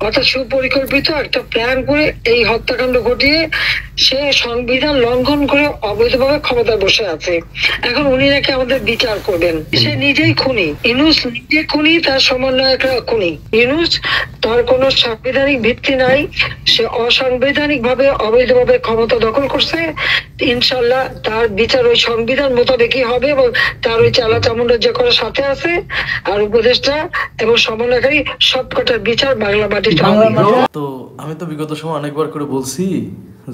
অর্থাৎ সুপরিকল্পিত একটা প্ল্যান করে এই হত্যাকাণ্ড ঘটিয়ে সে সংবিধান লঙ্ঘন করে অবৈধভাবে ক্ষমতায় বসে আছে। এখন উনি নাকি আমাদের বিচার করবেন। সে নিজেই খুনি, ইউনূস নিজে খুনি, তার সমন্বয়করা খুনি। ইউনূস, তার কোনো সাংবিধানিক ভিত্তি নাই, সে অসাংবিধানিক ভাবে অবৈধভাবে ক্ষমতা দখল করছে। ইনশাল্লাহ তার বিচার ওই সংবিধান মোতাবেকই হবে এবং তার ওই চালা চামুন্ডা যে করার সাথে আছে আর উপদেষ্টা এবং সমন্বয়কারী সবকটার বিচার বাংলা মাটিতে হবে। তো আমি তো বিগত সময় অনেকবার করে বলছি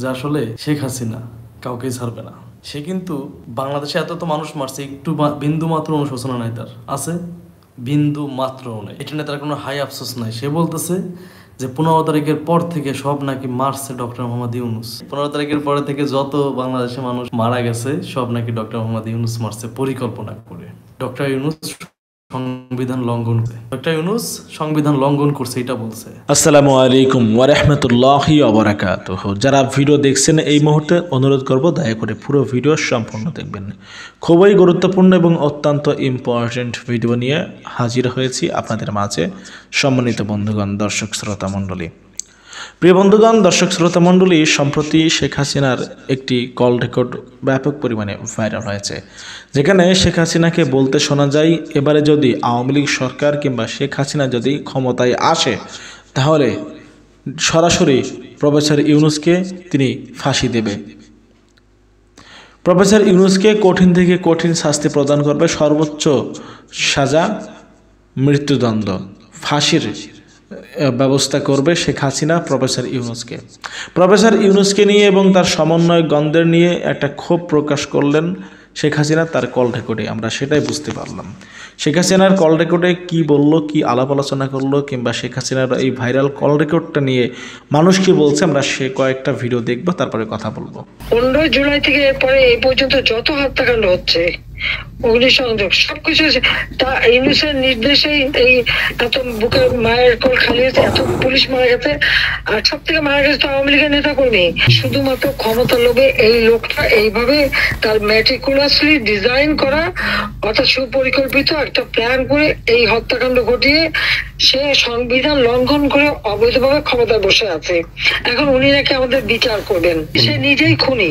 যে আসলে শেখ হাসিনা কাউকেই ছাড়বে না। সে কিন্তু বাংলাদেশে এত তো মানুষ মারছে, একটু বিন্দু মাত্র অনুশোচনা নাই তার, আছে বিন্দু মাত্র নাই। এটা নিয়ে তার কোনো হাই আফসোস নাই। সে বলতেছে যে 15 তারিখের পর থেকে সব নাকি মারছে ডক্টর মোহাম্মদ ইউনূস। 15 তারিখের পরে থেকে যত বাংলাদেশে মানুষ মারা গেছে সব নাকি ডক্টর মোহাম্মদ ইউনূস মারছে পরিকল্পনা করে। ডক্টর ইউনূস সংবিধান লঙ্ঘন করে, ডক্টর ইউনূস সংবিধান লঙ্ঘন করছে এটা বলছে। আসসালামু আলাইকুম ওয়া রাহমাতুল্লাহি ওয়া বারাকাতুহু। যারা ভিডিও দেখছেন এই মুহূর্তে অনুরোধ করব দয়া করে পুরো ভিডিও সম্পূর্ণ দেখবেন। খুবই গুরুত্বপূর্ণ এবং অত্যন্ত ইম্পর্টেন্ট ভিডিও নিয়ে হাজির হয়েছি আপনাদের মাঝে। সম্মানিত বন্ধুগণ, দর্শক শ্রোতা মণ্ডলী, প্রিয় বন্ধুগণ, দর্শক শ্রোতা মণ্ডলী, সম্প্রতি শেখ হাসিনার একটি কল রেকর্ড ব্যাপক পরিমাণে ভাইরাল হয়েছে, যেখানে শেখ হাসিনাকে বলতে শোনা যায় এবারে যদি আওয়ামী লীগ সরকার কিংবা শেখ হাসিনা যদি ক্ষমতায় আসে তাহলে সরাসরি প্রফেসর ইউনূসকে তিনি ফাঁসি দেবে। প্রফেসর ইউনূসকে কঠিন থেকে কঠিন শাস্তি প্রদান করবে, সর্বোচ্চ সাজা মৃত্যুদণ্ড, ফাঁসির ব্যবস্থা করবে শেখ হাসিনা প্রফেসর ইউনূসকে নিয়ে এবং তার সমন্বয়কগণদের নিয়ে একটা ক্ষোভ প্রকাশ করলেন শেখ হাসিনা তার কল রেকর্ডে। আমরা সেটাই বুঝতে পারলাম শেখ হাসিনার কল রেকর্ডে কি বলল, কি আলাপ আলোচনা করলো, কিংবা শেখ হাসিনার এই ভাইরাল কল রেকর্ডটা নিয়ে মানুষ কি বলছে, আমরা সে কয়েকটা ভিডিও দেখবো, তারপরে কথা বলবো। 15 জুলাই থেকে এরপরে এই পর্যন্ত যত হত্যাকাণ্ড হচ্ছে, অগ্নিসংযোগ, সবকিছু তা ইউনূসের নির্দেশেই এই এত বুকের মায়ের কোল খালি হয়েছে, এত পুলিশ মারা গেছে, আর সব থেকে মারা গেছে তো আওয়ামী লীগের নেতা কর্মী। শুধুমাত্র ক্ষমতা লোভে এই লোকটা এইভাবে তার ম্যাটিকুলাসলি ডিজাইন করা অর্থাৎ সুপরিকল্পিত একটা প্ল্যান করে এই হত্যাকাণ্ড ঘটিয়ে সে সংবিধান লঙ্ঘন করে অবৈধভাবে ক্ষমতায় বসে আছে। এখন উনি নাকি আমাদের বিচার করবেন। সে নিজেই খুনি,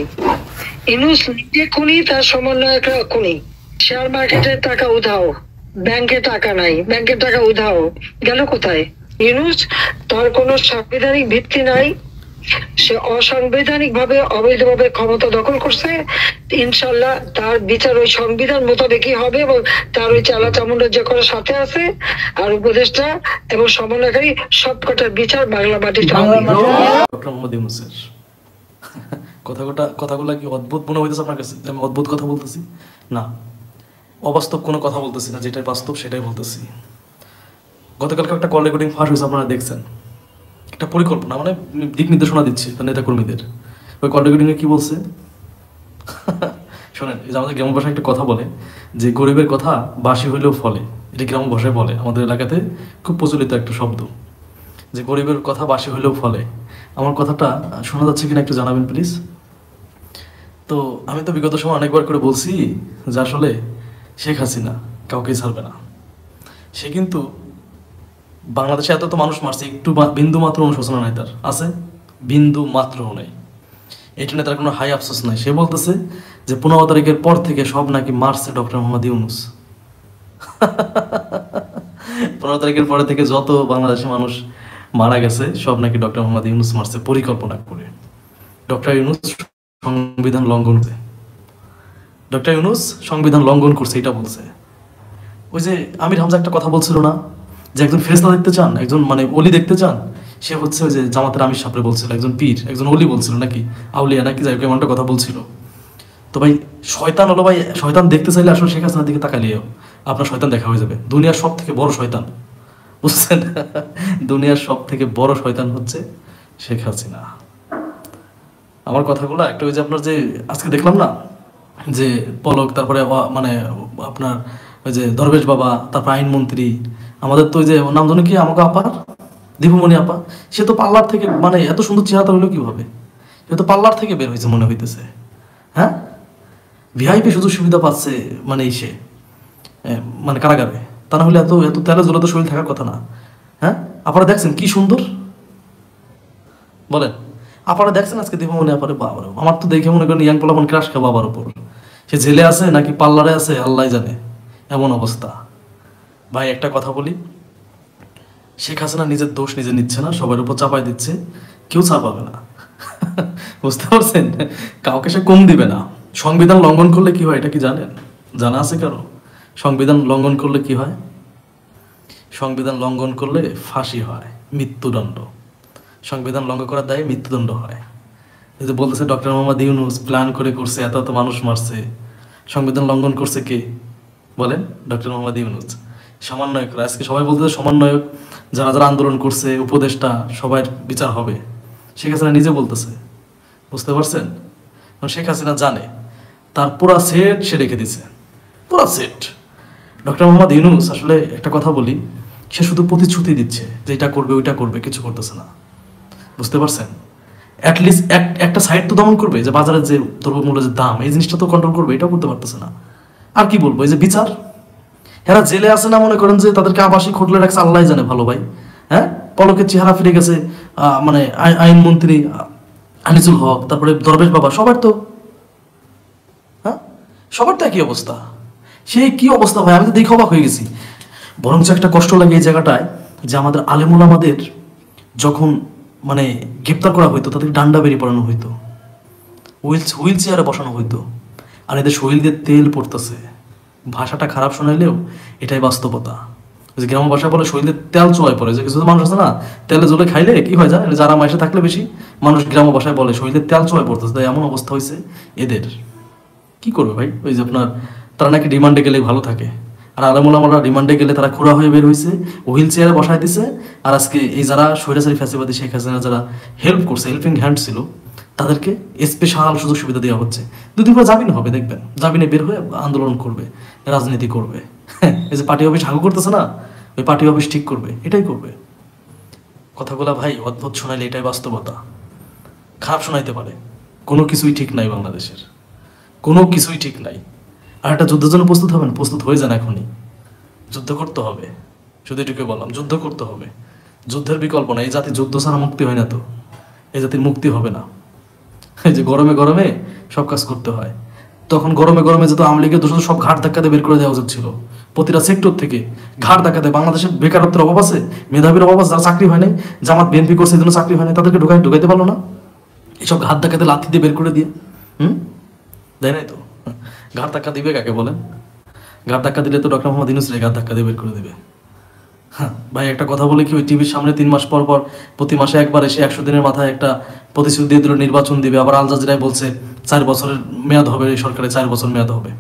ইউনূস নিজে খুনি, তার সমন্বয়করা খুনি। শেয়ার মার্কেটের টাকা উধাও, ব্যাংকে টাকা নাই, ব্যাংকের টাকা উধাও, গেল কোথায়? ইউনূস, তার কোনো সাংবিধানিক ভিত্তি নাই, সে অসাংবিধানিক ভাবে অবৈধভাবে ক্ষমতা দখল করছে। ইনশাল্লাহ তার বিচার ওই সংবিধান মোতাবেকই হবে এবং তার ওই চালা চামুন্ডা যে করার সাথে আছে আর উপদেষ্টা এবং সমন্বয়কারী সবকটার বিচার বাংলা মাটিতে হবে। ডক্টর মোহাম্মদ ইউনূসের কথাগুলো কি অদ্ভুত মনে হইতেছে আপনার কাছে? আমি অদ্ভুত কথা বলতেছি না, অবাস্তব কোনো কথা বলতেছি না, যেটাই বাস্তব সেটাই বলতেছি। গতকালকে একটা কল রেকর্ডিং ফাঁস হয়েছে, আপনারা দেখছেন। একটা পরিকল্পনা, মানে দিক নির্দেশনা দিচ্ছে নেতা কর্মীদের। ওই কল রেকর্ডিংয়ে কি বলছে শোনেন। এই যে আমাদের গ্রাম ভাষায় একটা কথা বলে যে গরিবের কথা বাসি হইলেও ফলে, এটা গ্রাম ভাষায় বলে, আমাদের এলাকাতে খুব প্রচলিত একটা শব্দ, যে গরিবের কথা বাসি হইলেও ফলে। আমার কথাটা শোনা যাচ্ছে কিনা একটু জানাবেন প্লিজ। তো আমি তো বিগত সময় অনেকবার করে বলছি যে আসলে শেখ হাসিনা কাউকেই ছাড়বে না। সে কিন্তু বাংলাদেশে এত তো মানুষ মারছে, একটু বিন্দু মাত্র অনুশোচনা নাই তার, আছে বিন্দু মাত্র নাই। এটা নিয়ে তার কোনো হাই আফসোস নাই। সে বলতেছে যে 15 তারিখের পর থেকে সব নাকি মারছে ডক্টর মোহাম্মদ ইউনূস। 15 তারিখের পরে থেকে যত বাংলাদেশে মানুষ মারা গেছে সব নাকি ডক্টর মোহাম্মদ ইউনূস মারছে পরিকল্পনা করে। ডক্টর ইউনূস সংবিধান লঙ্ঘন করে, ডক্টর ইউনূস সংবিধান লঙ্ঘন করছে এটা বলছে। ওই যে আমির হামজা একটা কথা বলছিল না, যে একজন ফেরেশতা দেখতে চান, একজন মানে অলি দেখতে চান, সে হচ্ছে ওই যে জামাতের আমির সাহেব বলছিল, একজন পীর, একজন অলি বলছিল নাকি, আউলিয়া নাকি, যাই হোক এমনটা কথা বলছিল। তো ভাই শয়তান হলো ভাই, শয়তান দেখতে চাইলে আসলে শেখ হাসিনার দিকে তাকালিও আপনার শয়তান দেখা হয়ে যাবে। দুনিয়ার সব থেকে বড় শয়তান, বুঝছেন? দুনিয়ার সব থেকে বড় শয়তান হচ্ছে শেখ হাসিনা। আমার কথাগুলো একটা ওই যে আপনার যে আজকে দেখলাম না যে পলক, তারপরে মানে আপনার ওই যে দরবেশ বাবা, তারপর আইনমন্ত্রী, আমাদের তো ওই যে নাম ধরে কি আমাকে আপার দীপুমণি আপা, সে তো পার্লার থেকে, মানে এত সুন্দর চেহারা হইলো কিভাবে? সে তো পার্লার থেকে বের হয়েছে মনে হইতেছে। হ্যাঁ, ভিআইপি সুযোগ সুবিধা পাচ্ছে মানে সে মানে কারাগারে, তা না হলে এত এত তেলে জোরে তো শরীর থাকার কথা না। হ্যাঁ, আপনারা দেখছেন কি সুন্দর, বলেন। আপনারা দেখছেন আজকে দীপামণি আপারে, বাবার আমার তো দেখে মনে করেন ইয়াং পোলাপন ক্রাশ খাবো বাবার উপর। সে জেলে আছে নাকি পার্লারে আছে আল্লাহ জানে, এমন অবস্থা। ভাই একটা কথা বলি, শেখ হাসিনা নিজের দোষ নিজে নিচ্ছে না, সবার উপর চাপাই দিচ্ছে, কেউ চাপাবে না। বুঝতে পারছেন? কাউকে সে কম দিবে না। সংবিধান লঙ্ঘন করলে কি হয় এটা কি জানেন? জানা আছে কারো? সংবিধান লঙ্ঘন করলে কি হয়? সংবিধান লঙ্ঘন করলে ফাঁসি হয়, মৃত্যুদণ্ড। সংবিধান লঙ্ঘন করার দায়ে মৃত্যুদণ্ড হয়। এই যে বলতেছে ডক্টর মোহাম্মদ ইউনূস প্ল্যান করে করছে, এত এত মানুষ মারছে, সংবিধান লঙ্ঘন করছে কে বলেন? ডক্টর মোহাম্মদ ইউনূস। সমন্বয়করা আজকে সবাই বলতেছে সমন্বয়ক যারা যারা আন্দোলন করছে, উপদেষ্টা, সবার বিচার হবে। শেখ হাসিনা নিজে বলতেছে, বুঝতে পারছেন? শেখ হাসিনা জানে তার পুরা সেট সে রেখে দিছে, পুরা সেট। ডক্টর মোহাম্মদ ইউনূস আসলে একটা কথা বলি, সে শুধু প্রতিশ্রুতি দিচ্ছে যে এটা করবে ওইটা করবে, কিছু করতেছে না। বুঝতে পারছেন? অ্যাটলিস্ট একটা সাইড তো দমন করবে, যে বাজারের যে দ্রব্যমূল্যের যে দাম, এই জিনিসটা তো কন্ট্রোল করবে, এটাও করতে পারতেছে না। আর কি বলবো, এই যে বিচার, এরা জেলে আছে না, মনে করেন যে তাদেরকে আবাসিক হোটেলে রাখছে আল্লাহ জানে ভালো ভাই। হ্যাঁ, পলকের চেহারা ফিরে গেছে, মানে আইনমন্ত্রী আনিসুল হক, তারপরে দরবেশ বাবা, সবার তো সবার তো একই অবস্থা। সে কি অবস্থা ভাই, আমি তো দেখে অবাক হয়ে গেছি। বরঞ্চ একটা কষ্ট লাগে এই জায়গাটায়, যে আমাদের আলেমুল আমাদের যখন মানে গ্রেপ্তার করা হইতো, তাদেরকে ডান্ডা বেরিয়ে পড়ানো হইতো, হুইল চেয়ারে বসানো হইতো, আর এদের শরীর দিয়ে তেল পড়তেছে। ভাষাটা খারাপ শোনাইলেও এটাই বাস্তবতা। যে গ্রাম ভাষায় বলে শরীরে তেল চোয়ায় পড়ে, যে কিছু মানুষ আছে না, তেলে জলে খাইলে কি হয় যায়, যারা মাসে থাকলে বেশি মানুষ গ্রাম ভাষায় বলে শরীরে তেল চোয়ায় পড়তেছে। তাই এমন অবস্থা হয়েছে এদের। কি করবে ভাই? ওই যে আপনার তারা নাকি রিমান্ডে গেলেই ভালো থাকে, আর আলেমুল আমরা রিমান্ডে গেলে তারা খুঁড়া হয়ে বের হয়েছে, হুইল চেয়ারে বসায় দিছে। আর আজকে এই যারা স্বৈরাচারী ফ্যাসিবাদী শেখ হাসিনা যারা হেল্প করছে, হেল্পিং হ্যান্ড ছিল, তাদেরকে স্পেশাল সুযোগ সুবিধা দেওয়া হচ্ছে। দুদিন পরে জামিন হবে, দেখবেন জামিনে বের হয়ে আন্দোলন করবে, রাজনীতি করবে। এই যে পার্টি অফিস হাগু করতেছে না, ওই পার্টি অফিস ঠিক করবে, এটাই করবে। কথাগুলা ভাই অদ্ভুত শোনাইলে এটাই বাস্তবতা। খারাপ শোনাইতে পারে, কোনো কিছুই ঠিক নাই বাংলাদেশের, কোনো কিছুই ঠিক নাই। আর একটা যুদ্ধের জন্য প্রস্তুত হবেন, প্রস্তুত হয়ে যান এখনই। যুদ্ধ করতে হবে, শুধু এটুকু বললাম, যুদ্ধ করতে হবে। যুদ্ধের বিকল্প না। এই জাতি যুদ্ধ ছাড়া মুক্তি হয় না, তো এই জাতির মুক্তি হবে না। এই যে গরমে গরমে সব কাজ করতে হয়, তখন গরমে গরমে যত আওয়ামী লীগের দোষ সব ঘাট ধাক্কাতে বের করে দেওয়া উচিত ছিল। প্রতিটা সেক্টর থেকে ঘাট ধাক্কাতে। বাংলাদেশের বেকারত্বের অভাব আছে, মেধাবীর অভাব আছে, যারা চাকরি হয় নাই, জামাত বিএনপি করছে এই জন্য চাকরি হয় নাই, তাদেরকে ঢুকাইতে পারলো না। এইসব ঘাট ধাক্কাতে লাথি দিয়ে বের করে দিয়ে দেয় নাই তো। ঘাট ধাক্কা দিবে কাকে বলেন? ঘাট ধাক্কা দিলে তো ডক্টর মোহাম্মদ ইউনূস ঘাট ধাক্কা দিয়ে বের করে দেবে। হ্যাঁ ভাই, একটা কথা বলে কি, ওই টিভির সামনে 3 মাস পর পর প্রতি মাসে একবার এসে 100 দিনের মাথায় একটা প্রতিশ্রুতি দিয়ে দিল নির্বাচন দিবে, আবার আল জাজিরায় বলছে 4 বছরের মেয়াদ হবে, এই সরকারের 4 বছর মেয়াদ হবে,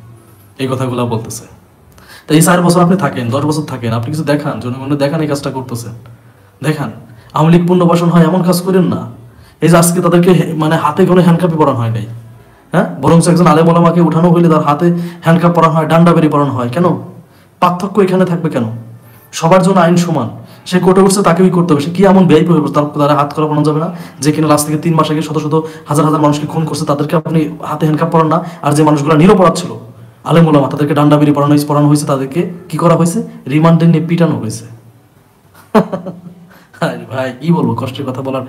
এই কথাগুলো বলতেছে। তাই এই 4 বছর আপনি থাকেন, 10 বছর থাকেন, আপনি কিছু দেখান, জনগণের দেখান এই কাজটা করতেছেন, দেখান। আওয়ামী লীগ পুনর্বাসন হয় এমন কাজ করেন না। এই যে আজকে তাদেরকে মানে হাতে কোনো হ্যান্ডকাপি পরানো হয় নাই, হ্যাঁ, বরঞ্চ একজন আলেম ওলামাকে উঠানো হইলে তার হাতে হ্যান্ডকাপ পরানো হয়, ডান্ডা বেরি পরানো হয়। কেন? পার্থক্য এখানে থাকবে কেন? সবার জন্য আইন সমান। সে কোর্টে উঠছে, তাকেই করতে হবে। সে কি এমন ব্যয় করবে তারা হাত করা পড়ানো যাবে না? যে কিনা লাস্ট থেকে 3 মাস আগে শত শত হাজার হাজার মানুষকে খুন করছে, তাদেরকে আপনি হাতে হ্যান্ডকাপ পরান না। আর যে মানুষগুলো নিরপরাধ ছিল আলেম ওলামা, তাদেরকে ডান্ডা বেরি পরানো হয়েছে, তাদেরকে কি করা হয়েছে? রিমান্ডে নিয়ে পিটানো হয়েছে। ভাই কি বলবো, কষ্টের কথা বলার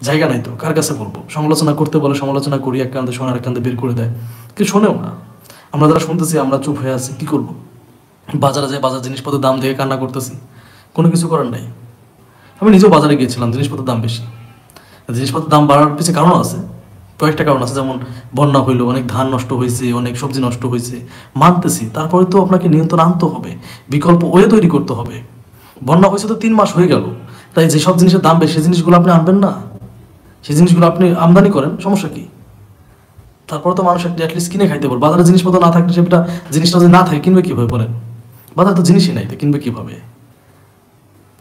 জায়গা নাই তো, কার কাছে বলবো? সমালোচনা করতে বলে সমালোচনা করি, এক কান্দে শোনার এক কান্দে বের করে দেয়, কেউ শোনেও না। আমরা যারা শুনতেছি আমরা চুপ হয়ে আছি, কি করবো? বাজারে যায় বাজার জিনিসপত্রের দাম দেখে কান্না করতেছি, কোনো কিছু করার নাই। আমি নিজেও বাজারে গিয়েছিলাম, জিনিসপত্রের দাম বেশি। জিনিসপত্রের দাম বাড়ার পিছিয়ে কারণ আছে, কয়েকটা কারণ আছে। যেমন বন্যা হইলো, অনেক ধান নষ্ট হয়েছে, অনেক সবজি নষ্ট হয়েছে, মানতেছি। তারপরে তো আপনাকে নিয়ন্ত্রণ আনতে হবে, বিকল্প ওয়ে তৈরি করতে হবে। বন্যা হয়েছে তো 3 মাস হয়ে গেল, তাই যেসব জিনিসের দাম বেশি সেই জিনিসগুলো আপনি আনবেন না, সেই জিনিসগুলো আপনি আমদানি করেন, সমস্যা কি? তারপরে তো মানুষ অ্যাটলিস্ট কিনে খাইতে পারবে। বাজারে জিনিসপত্র না থাকলে সেটা জিনিসটা যদি না থাকে কিনবে কীভাবে বলেন? বাজারে তো জিনিসই নাই, তো কিনবে কীভাবে?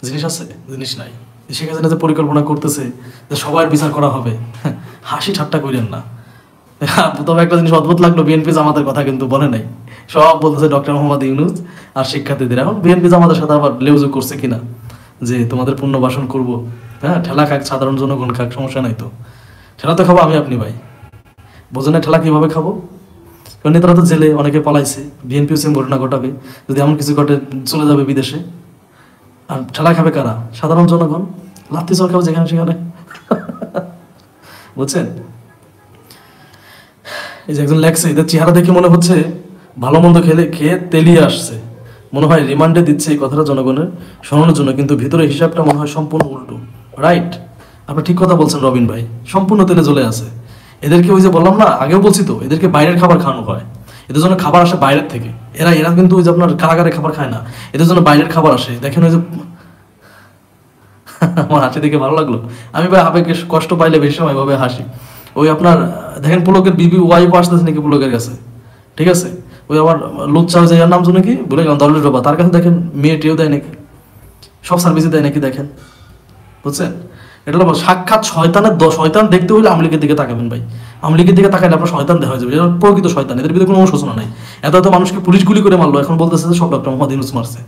জিনিস আছে, জিনিস নাই। শেখ হাসিনা যে পরিকল্পনা করতেছে যে সবার বিচার করা হবে, হাসি ঠাট্টা করেন না। তবে একটা জিনিস অদ্ভুত লাগলো, বিএনপি জামাতের কথা কিন্তু বলে নাই, সব বলতেছে ডক্টর মোহাম্মদ ইউনূস আর শিক্ষার্থীদের। এখন বিএনপি জামাতের সাথে আবার লেউজু করছে কিনা যে তোমাদের পুনর্বাসন করবো, হ্যাঁ, ঠেলা খাক, সাধারণ জনগণ খাক, সমস্যা নাই তো। ঠেলা তো খাবো আমি আপনি ভাই, বোঝেন না ঠেলা কীভাবে খাবো? কারণ নেতারা তো জেলে, অনেকে পালাইছে, বিএনপিও সেম ঘটনা ঘটাবে, যদি এমন কিছু ঘটে চলে যাবে বিদেশে। আর ঠেলা খাবে কারা? সাধারণ জনগণ, লাত্তি চর খাবে যেখানে সেখানে। বুঝছেন? এই যে একজন লেখছে, এদের চেহারা দেখে মনে হচ্ছে ভালো মন্দ খেয়ে তেলিয়ে আসছে, মনে হয় রিমান্ডে দিচ্ছে এই কথাটা জনগণের শোনানোর জন্য, কিন্তু ভিতরে হিসাবটা মনে হয় সম্পূর্ণ উল্টো। রাইট, আপনি ঠিক কথা বলছেন রবিন ভাই, সম্পূর্ণ তেলে জ্বলে আছে। এদেরকে ওই যে বললাম না, আগেও বলছি তো, এদেরকে বাইরের খাবার খাওয়ানো হয়, এদের জন্য খাবার আসে বাইরের থেকে। এরা কিন্তু ওই যে আপনার কারাগারে খাবার খায় না, এদের জন্য বাইরের খাবার আসে। দেখেন ওই যে আমার হাসি দেখে ভালো লাগলো, আমি ভাই আবেগে কষ্ট পাইলে বেশি সময় ভাবে হাসি। ওই আপনার দেখেন পুলকের বিবি ওয়াইফ আসতেছে নাকি পুলকের কাছে, ঠিক আছে? ওই আমার লুচ্চা যে নাম শুনে কি বলে গেলাম, দলের বাবা, তার কাছে দেখেন মেয়েটিও দেয় নাকি, সব সার্ভিসে দেয় নাকি, দেখেন। বুঝছেন? এটা হলো সাক্ষাৎ শয়তানের শয়তান দেখতে হইলে আওয়ামী লীগের দিকে তাকাবেন ভাই। আওয়ামী লীগের দিকে তাকাইলে আপনার শয়তান দেখা যাবে, এটা প্রকৃত শয়তান, এদের ভিতরে কোনো অনুশোচনা নাই। এত মানুষকে পুলিশ গুলি করে মারলো, এখন বলতেছে যে সব ডক্টর মোহাম্মদ ইউনূস মারছে।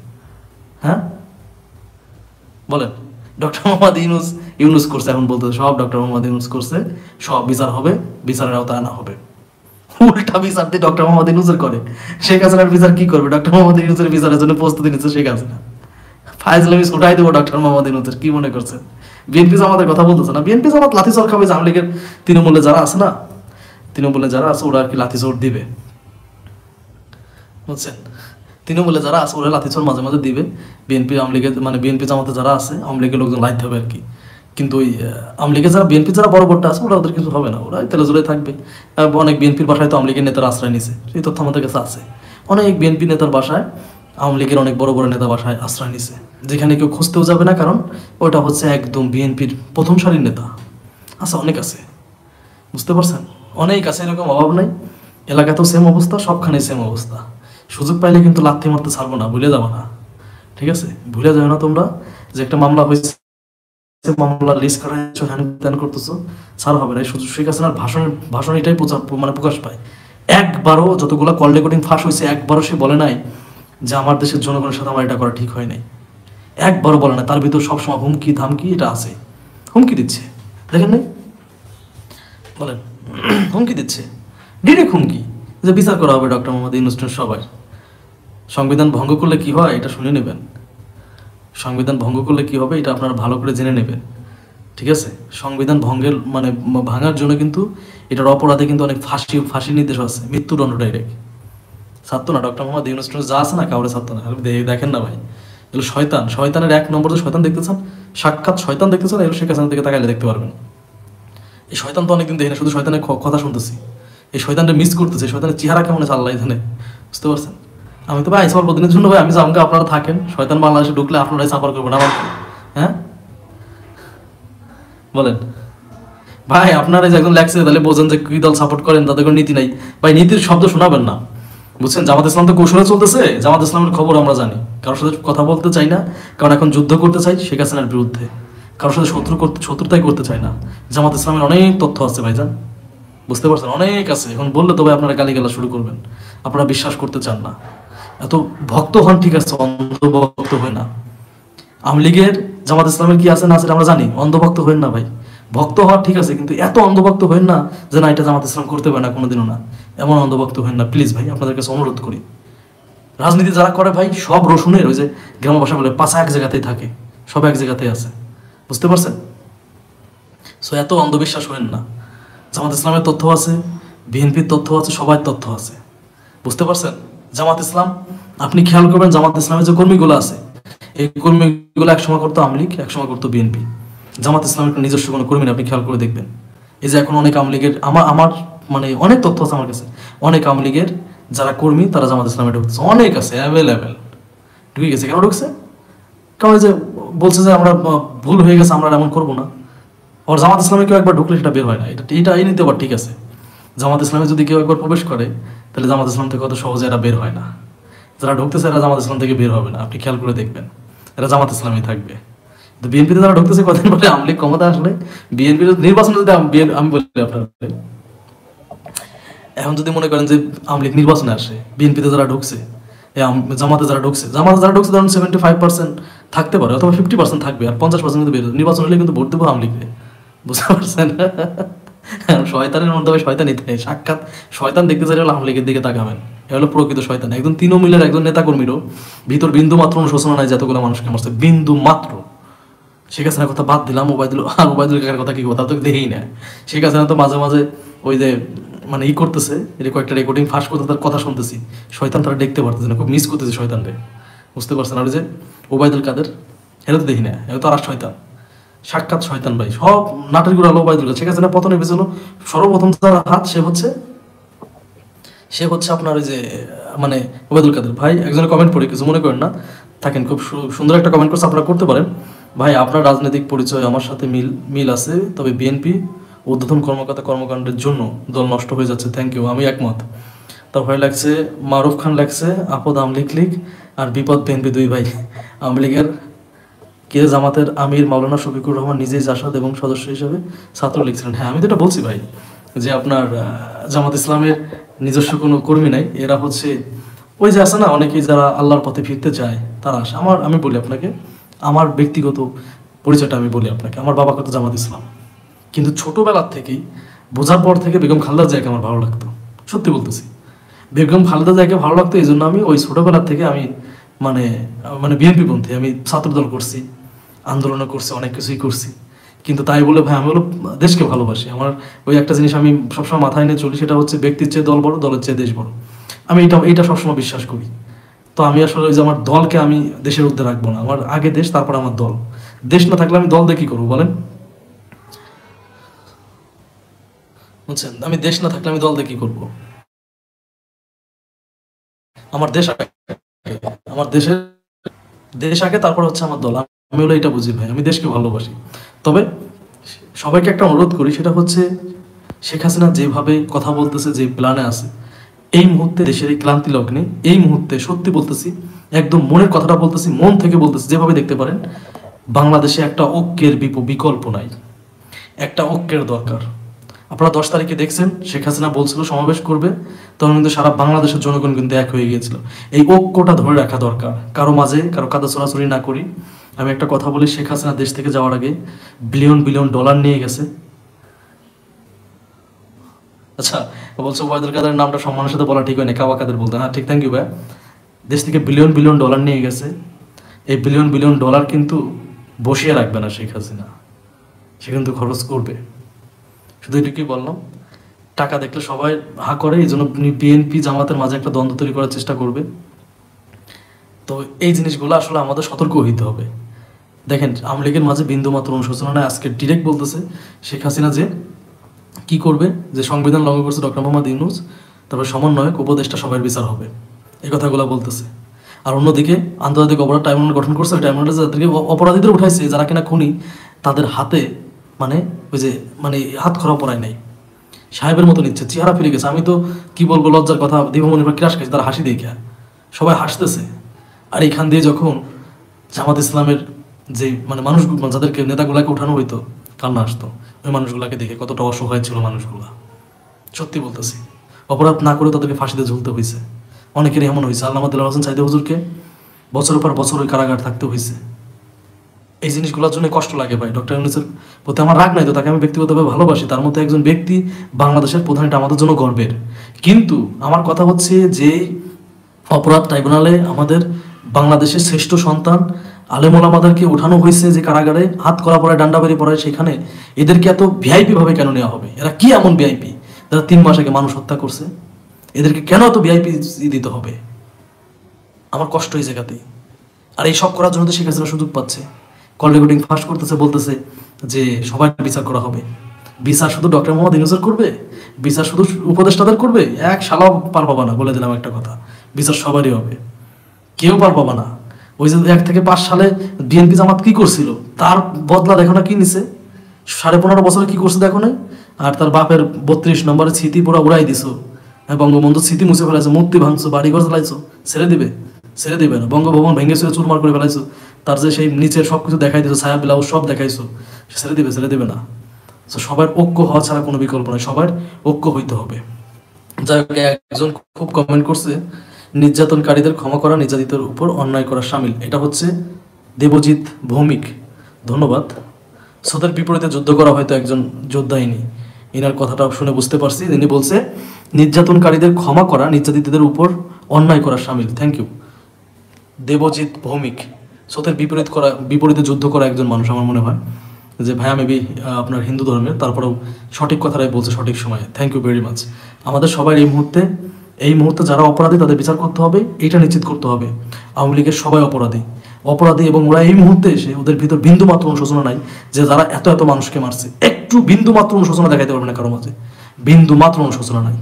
হ্যাঁ বলেন, ডক্টর মোহাম্মদ ইউনূস করছে, এখন বলতেছে সব ডক্টর মোহাম্মদ ইউনূস করছে, সব বিচার হবে, বিচারের আওতায় আনা হবে। উল্টা বিচার দিয়ে ডক্টর মোহাম্মদ ইউনূসের করে। শেখ হাসিনার বিচার কি করবে? ডক্টর মোহাম্মদ ইউনূসের বিচারের জন্য প্রস্তুতি নিচ্ছে শেখ হাসিনা। ফাইজলামি ছুটাই দেবো ডক্টর মোহাম্মদ ইউনূসের, কি মনে করছেন? বিএনপি জামাতের কথা বলতেছে না, বিএনপি জামাত লাঠিচোর খাবে, আওয়ামী লীগের তৃণমূলে যারা আছে না, তৃণমূলে যারা আছে ওরা আর কি লাঠিচোর দিবে। বুঝছেন? তৃণমূলে যারা আছে ওরা লাঠিচোর মাঝে মাঝে দিবে, বিএনপি আওয়ামী লীগের মানে বিএনপি জামাতে যারা আছে আওয়ামী লীগের লোকজন লাইতে হবে আর কি। কিন্তু ওই আওয়ামী লীগের যারা বিএনপি যারা বড় বড়টা আছে ওরা ওদের কিছু হবে না, ওরা তেলে জোরে থাকবে। অনেক বিএনপির বাসায় তো আওয়ামী লীগের নেতারা আশ্রয় নিছে, এই তথ্য আমাদের কাছে আছে। অনেক বিএনপি নেতার বাসায়, আওয়ামী লীগের অনেক বড় বড় নেতা বাসায় আশ্রয় নিছে, যেখানে কেউ খুঁজতেও যাবে না, কারণ ওটা হচ্ছে একদম বিএনপির প্রথম সারির নেতা। আচ্ছা, অনেক আছে, বুঝতে পারছেন? অনেক আছে, এরকম অভাব নাই। এলাকাতেও সেম অবস্থা, সবখানে সেম অবস্থা। সুযোগ পাইলে কিন্তু লাথি মারতে ছাড়বো না, ভুলে যাবো না, ঠিক আছে? ভুলে যাবে না তোমরা যে একটা মামলা হয়েছে, মামলার লিস্ট করা হ্যান করতেছো, ছাড় হবে না। এই সুযোগ শেখ হাসিনার ভাষণ এটাই প্রকাশ পায়। একবারও যতগুলো কল রেকর্ডিং ফাঁস হয়েছে, একবারও সে বলে নাই যে আমার দেশের জনগণের সাথে আমার এটা করা ঠিক হয় নাই, একবারও বলে না। তার ভিতর সবসময় হুমকি ধামকি এটা আছে, হুমকি দিচ্ছে, দেখেন নাই? বলেন, হুমকি দিচ্ছে, ডিরেক্ট হুমকি যে বিচার করা হবে ডক্টর মোহাম্মদ ইউনূস সবাই। সংবিধান ভঙ্গ করলে কি হয় এটা শুনে নেবেন, সংবিধান ভঙ্গ করলে কি হবে এটা আপনারা ভালো করে জেনে নেবেন, ঠিক আছে? সংবিধান ভঙ্গের মানে ভাঙার জন্য কিন্তু এটার অপরাধে কিন্তু অনেক ফাঁসির নির্দেশ আছে, মৃত্যুদণ্ড ডাইরেক্ট। ছাড়তো না ডক্টর মোহাম্মদ ইউনূস যা আছে না, কাউরে ছাড়তো না। দেখেন না ভাই, এগুলো শয়তান, শয়তানের এক নম্বর যে শয়তান দেখতেছেন, সাক্ষাৎ শয়তান দেখতেছেন, এগুলো শেখ হাসিনার দিকে তাকাইলে দেখতে পারবেন। এই শয়তান তো অনেকদিন দেখি না, শুধু শয়তানের কথা শুনতেছি, এই শয়তানটা মিস করতেছে। শয়তানের চেহারা কেমন আছে আল্লাহ জানে, বুঝতে পারছেন? আমি তো ভাই আইসা অল্প দিনের জন্য ভাই, আমি জামকে আপনারা থাকেন, শয়তান বাংলাদেশে ঢুকলে আপনারাই সাফার করবেন আমার। হ্যাঁ বলেন ভাই, আপনারা যে একজন লেখছে তাহলে বোঝেন যে কি দল সাপোর্ট করেন, তাদের কোনো নীতি নাই ভাই। নীতির শব্দ শোনাবেন না, বুঝছেন? জামাত ইসলাম তো কৌশলে চলতেছে, জামাত ইসলামের খবর আমরা জানি। কারোর সাথে কথা বলতে চাই না, কারণ এখন যুদ্ধ করতে চাই শেখ হাসিনার বিরুদ্ধে, কারোর সাথে শত্রুতাই করতে চাই না। জামাত ইসলামের অনেক তথ্য আছে ভাইজান, বুঝতে পারছেন? অনেক আছে। এখন বললে তবে আপনারা গালিগালা শুরু করবেন, আপনারা বিশ্বাস করতে চান না। এত ভক্ত হন ঠিক আছে, অন্ধভক্ত হয় না। আওয়ামী লীগের জামাত ইসলামের কি আছে না আছে আমরা জানি, অন্ধভক্ত হইন না ভাই। ভক্ত হওয়া ঠিক আছে, কিন্তু এত অন্ধভক্ত হইন না যে না এটা জামাত ইসলাম করতে পারে না, কোনোদিনও না, এমন অন্ধভক্ত হইন না প্লিজ ভাই, আপনাদের কাছে অনুরোধ করি। রাজনীতি যারা করে ভাই, সব রসুনের ওই যে গ্রাম ভাষা বলে পাশা এক জায়গাতেই থাকে, সব এক জায়গাতেই আছে, বুঝতে পারছেন? সো এত অন্ধবিশ্বাস হইন না। জামাত ইসলামের তথ্য আছে, বিএনপির তথ্য আছে, সবার তথ্য আছে, বুঝতে পারছেন? জামাত ইসলাম আপনি খেয়াল করবেন, জামাত ইসলামের যে কর্মীগুলো আছে, এই কর্মীগুলো একসময় করতো আওয়ামী লীগ, একসময় করতো বিএনপি। জামাত ইসলামের নিজস্ব কোনো কর্মী আপনি খেয়াল করে দেখবেন। এই যে এখন অনেক আওয়ামী লীগের, আমার মানে অনেক তথ্য আছে আমার কাছে, অনেক আওয়ামী লীগের যারা কর্মী তারা জামাত ইসলামে ঢুকছে, অনেক আছে, অ্যাভেলেবেল ঢুকে গেছে। কেন ঢুকছে? কারণ যে বলছে যে আমরা ভুল হয়ে গেছে, আমরা এমন করবো না। আর জামাত ইসলামে কেউ একবার ঢুকলে সেটা বের হয় না, এটা এই নিতে পার, ঠিক আছে? জামাত ইসলামে যদি কেউ একবার প্রবেশ করে তাহলে জামাত ইসলাম থেকে অত সহজে এরা বের হয় না। যারা ঢুকতেছে এরা জামাত ইসলাম থেকে বের হবে না, আপনি খেয়াল করে দেখবেন, এরা জামাত ইসলামই থাকবে। তো বিএনপিতে যারা ঢুকতেছে কদিন পরে আওয়ামী লীগ ক্ষমতা আসলে বিএনপির নির্বাচনে যদি আমি বলি আপনার, এখন যদি মনে করেন যে আওয়ামী লীগ নির্বাচনে আসে, বিএনপিতে যারা ঢুকছে, জামাতে যারা ঢুকছে, ধরুন 75% থাকতে পারে, অথবা 50% থাকবে, আর 50% কিন্তু বের নির্বাচন হলে কিন্তু ভোট দেবো আওয়ামী লীগকে, বুঝতে পারছেন? শয়তানের মধ্যে শয়তানই থাকে, সাক্ষাৎ শয়তান দেখতে চাইলে আওয়ামী লীগের দিকে তাকাবেন, এ হলো প্রকৃত শয়তান। একজন তৃণমূলের একজন নেতা কর্মীরও ভিতর বিন্দু মাত্র অনুশোচনা নাই, যতগুলো মানুষকে মারছে, বিন্দু মাত্র, শেখ হাসিনার কথা বাদ দিলাম, ওবায়দুল কাকার কথা কি কথা তো দেখেই না। শেখ হাসিনা তো মাঝে মাঝে ওই যে মানে করতেছে, কয়েকটা রেকর্ডিং ফাঁস করতে তার কথা শুনতেছি, শয়তান তারা দেখতে পারতেছে না, খুব মিস করতেছে শয়তানরে, বুঝতে পারছেন? আর যে ওবায়দুল কাদের, এটা তো দেখি না, এটা তো আর শয়তান, সাক্ষাৎ শয়তান ভাই। সব নাটের গুলো ওবায়দুল কাদের। শেখ হাসিনা পতনে পেয়েছিল সর্বপ্রথম তার হাত সে হচ্ছে আপনার ওই যে মানে ওবায়দুল কাদের ভাই। একজনের কমেন্ট পড়ে, কিছু মনে করেন না, থাকেন, খুব সুন্দর একটা কমেন্ট করছে, আপনারা করতে পারেন। ভাই আপনার রাজনৈতিক পরিচয় আমার সাথে মিল আছে, তবে বিএনপি ঊর্ধ্বতন কর্মকাণ্ডের জন্য দল নষ্ট হয়ে যাচ্ছে। থ্যাংক ইউ, আমি একমত। তারপরে লাগছে মারুফ খান, লাগছে আপদ আমলিক লীগ আর বিপদ বিএনপি দুই ভাই। আওয়ামী লীগের কে জামাতের আমির মাওলানা শফিকুর রহমান নিজেই জাসাদ এবং সদস্য হিসেবে ছাত্র লিখছিলেন। হ্যাঁ, আমি তো এটা বলছি ভাই, যে আপনার জামাত ইসলামের নিজস্ব কোনো কর্মী নাই, এরা হচ্ছে ওই যে আছে না অনেকেই যারা আল্লাহর পথে ফিরতে চায় তারা আসে। আমি বলি আপনাকে আমার ব্যক্তিগত পরিচয়টা আমি বলি আপনাকে, আমার বাবা কত জামাত ইসলাম, কিন্তু ছোটবেলার থেকেই বোঝার পর থেকে বেগম খালেদা জিয়াকে আমার ভালো লাগতো, সত্যি বলতেছি। বেগম খালেদা জিয়াকে ভালো লাগতো, এই জন্য আমি ওই ছোটবেলার থেকে আমি মানে বিএনপি পন্থী, আমি ছাত্রদল করছি, আন্দোলনও করছি, অনেক কিছুই করছি। কিন্তু তাই বলে ভাই আমি হলো দেশকে ভালোবাসি। আমার ওই একটা জিনিস আমি সবসময় মাথায় নিয়ে চলি, সেটা হচ্ছে ব্যক্তির চেয়ে দল বড়, দলের চেয়ে দেশ বড়। আমি এইটা সবসময় বিশ্বাস করি। তো আমি আসলে ওই যে আমার দলকে আমি দেশের ঊর্ধ্বে রাখবো না, আমার আগে দেশ, তারপর আমার দল। দেশ না থাকলে আমি দল দিয়ে কি করবো বলেন? বুঝছেন? আমি দেশ না থাকলে আমি দল দিয়ে কি করবো? আমার দেশ আগে, আমার দেশ আগে, তারপর হচ্ছে আমার দল। আমি হলো এটা বুঝি ভাই, আমি দেশকে ভালোবাসি। তবে সবাইকে একটা অনুরোধ করি, সেটা হচ্ছে শেখ হাসিনা যেভাবে কথা বলতেছে, যে প্ল্যানে আছে, এই মুহূর্তে দেশের এই ক্লান্তি লগ্নে, এই মুহূর্তে সত্যি বলতেছি, একদম মনের কথাটা বলতেছি, মন থেকে বলতেছি, যেভাবে দেখতে পারেন, বাংলাদেশে একটা ঐক্যের বিকল্প নাই, একটা ঐক্যের দরকার। আপনারা 10 তারিখে দেখছেন শেখ হাসিনা বলছিল সমাবেশ করবে, তখন কিন্তু সারা বাংলাদেশের জনগণ কিন্তু এক হয়ে গিয়েছিল। এই ঐক্যটা ধরে রাখা দরকার, কারো মাঝে কারো কাদা চোরাচুরি না করি। আমি একটা কথা বলি, শেখ হাসিনা দেশ থেকে যাওয়ার আগে বিলিয়ন ডলার নিয়ে গেছে। আচ্ছা, বলছো ওবায়দুল কাদের নামটা সম্মানের সাথে বলা ঠিক হয় না, কাবা কাদের বলতে। হ্যাঁ ঠিক, থ্যাংক ইউ ভাই। দেশ থেকে বিলিয়ন ডলার নিয়ে গেছে। এই বিলিয়ন ডলার কিন্তু বসিয়ে রাখবে না শেখ হাসিনা, সে কিন্তু খরচ করবে। শুধু এটুকুই বললাম, টাকা দেখলে সবাই হা করে, এই জন্য বিএনপি জামাতের মাঝে একটা দ্বন্দ্ব তৈরি করার চেষ্টা করবে। তো এই জিনিসগুলো আসলে আমাদের সতর্ক হইতে হবে। দেখেন আওয়ামী লীগের মাঝে বিন্দুমাত্র অনুশোচনা নাই। আজকে ডিরেক্ট বলতেছে শেখ হাসিনা যে কি করবে, যে সংবিধান লঙ্ঘন করছে ডক্টর মোহাম্মদ ইউনূস, তারপরে সমন্বয়ক উপদেষ্টা সবার বিচার হবে, এই কথাগুলো বলতেছে। আর অন্যদিকে আন্তর্জাতিক অপরাধ ট্রাইব্যুনাল গঠন করছে, ট্রাইব্যুনালে যাদেরকে অপরাধীদের উঠাইছে, যারা কিনা খুনি, তাদের হাতে ওই যে হাত খরা পড়ায় নাই, সাহেবের মতো নিচ্ছে, চেহারা ফিরে গেছে। আমি তো কি বলবো, লজ্জার কথা, দীপমণির পর ক্রাশ খাইছে, তারা হাসি দেখে সবাই হাসতেছে। আর এখান দিয়ে যখন জামাত ইসলামের যে মানুষগুলো, যাদেরকে নেতাগুলাকে উঠানো হইতো, কান্না আসতো ওই মানুষগুলাকে দেখে, কতটা অসহায় ছিল মানুষগুলা। সত্যি বলতেছি, অপরাধ না করে তাদেরকে ফাঁসিতে ঝুলতে হয়েছে। অনেকেরই এমন হয়েছে। আল্লামা দেলোয়ার হোসেন সাঈদী হুজুরকে বছরের পর বছর ওই কারাগার থাকতে হয়েছে। এই জিনিসগুলোর জন্য কষ্ট লাগে ভাই। ডক্টর ইউনূসের প্রতি আমার রাগ নাই তো, তাকে আমি ব্যক্তিগতভাবে ভালোবাসি। তার মধ্যে একজন ব্যক্তি বাংলাদেশের প্রধান, এটা আমাদের জন্য গর্বের। কিন্তু আমার কথা হচ্ছে যে অপরাধ ট্রাইব্যুনালে আমাদের বাংলাদেশের শ্রেষ্ঠ সন্তান আলেম ওলামাদেরকে উঠানো হয়েছে, যে কারাগারে হাত করা পড়ায়, ডান্ডা বাড়ি পড়ায়, সেখানে এদেরকে এত ভিআইপি ভাবে কেন নেওয়া হবে? এরা কি এমন ভিআইপি যারা 3 মাস আগে মানুষ হত্যা করছে? এদেরকে কেন এত ভিআইপি দিতে হবে? আমার কষ্ট এই জায়গাতেই। আর এই সব করার জন্য তো শেখ হাসিনা সুযোগ পাচ্ছে, কল রেকর্ডিং ফাঁস করতেছে, বলতেছে যে সবাই বিচার করা হবে। বিচার শুধু ডক্টর মোহাম্মদ ইউনূসের করবে? বিচার শুধু উপদেষ্টাদের করবে? এক শালাও পার পাবা না, বলে দিলাম একটা কথা। বিচার সবারই হবে, কেউ পার পাবা না। ওই যে 1 থেকে 5 সালে বিএনপি জামাত কি করছিল, তার বদলা দেখো না কি নিছে। 15.5 বছরে কি করছে দেখো না। আর তার বাপের 32 নম্বরের স্মৃতি পুরো উড়াই দিছো। বঙ্গবন্ধুর স্মৃতি মুছে ফেলাইছো, মূর্তি ভাঙছো, বাড়িঘর চালাইছো, ছেড়ে দিবে না। বঙ্গভবন ভেঙে চুরমার করে ফেলাইছো, তার যে সেই নিচের সবকিছু দেখাই দিছো, ছায়া ব্লাউজ সব দেখাইছো, ছেড়ে দিবে না। তো সবার ঐক্য হওয়া ছাড়া কোনো বিকল্প নয়, সবার ঐক্য হইতে হবে। যাই হোক, একজন খুব কমেন্ট করছে, নির্যাতনকারীদের ক্ষমা করা নির্যাতিতের উপর অন্যায় করা শামিল। এটা হচ্ছে দেবজিৎ ভৌমিক, ধন্যবাদ। স্রোতের বিপরীতে যুদ্ধ করা হয়তো একজন যোদ্ধাইনি, এনার কথাটা শুনে বুঝতে পারছি। তিনি বলছে নির্যাতনকারীদের ক্ষমা করা নির্যাতিতদের উপর অন্যায় করা শামিল। Thank you Debjit Bhowmik. স্রোতের বিপরীতে যুদ্ধ করা একজন মানুষ আমার মনে হয় যে ভাইয়া মেবি আপনার হিন্দু ধর্মের, তারপরেও সঠিক কথাটাই বলছে সঠিক সময়ে। Thank you very much. আমাদের সবাই এই মুহূর্তে যারা অপরাধী তাদের বিচার করতে হবে, এটা নিশ্চিত করতে হবে। আওয়ামী লীগের সবাই অপরাধী এবং ওরা এই মুহূর্তে এসে ওদের ভিতর বিন্দু মাত্র অনুশোচনা নাই যে যারা এত মানুষকে মারছে, একটু বিন্দু মাত্র অনুশোচনা দেখাইতে পারবে না কারো মাঝে, বিন্দু মাত্র অনুশোচনা নাই।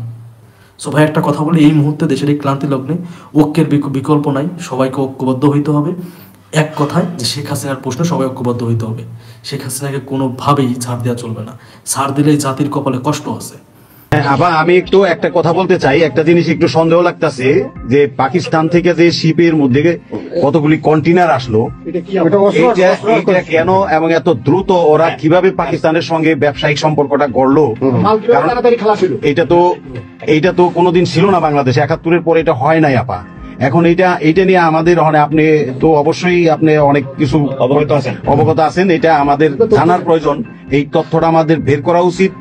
সো ভাই একটা কথা বলি, এই মুহূর্তে দেশের এই ক্লান্তি লগ্নে ঐক্যের বিকল্প নাই, সবাইকে ঐক্যবদ্ধ হইতে হবে। এক কথায় যে শেখ হাসিনার প্রশ্নে সবাই ঐক্যবদ্ধ হইতে হবে। শেখ হাসিনাকে কোনোভাবেই ছাড় দেওয়া চলবে না, ছাড় দিলেই জাতির কপালে কষ্ট আছে। আবার আমি একটু একটা কথা বলতে চাই, একটা জিনিস একটু সন্দেহ লাগতেছে যে পাকিস্তান থেকে যে শিপের মধ্যে কতগুলি কন্টেনার আসলো, এটা কেন এবং এত দ্রুত ওরা কিভাবে পাকিস্তানের সঙ্গে ব্যবসায়িক সম্পর্কটা গড়লো? এইটা তো কোনোদিন ছিল না বাংলাদেশে, ৭১-এর পরে এটা হয় নাই আপা। এখন এইটা নিয়ে আমাদের আপনি তো অবশ্যই আপনি অনেক কিছু অবগত আছেন, এটা আমাদের জানার প্রয়োজন। এই তথ্যটা আমাদের বের করা উচিত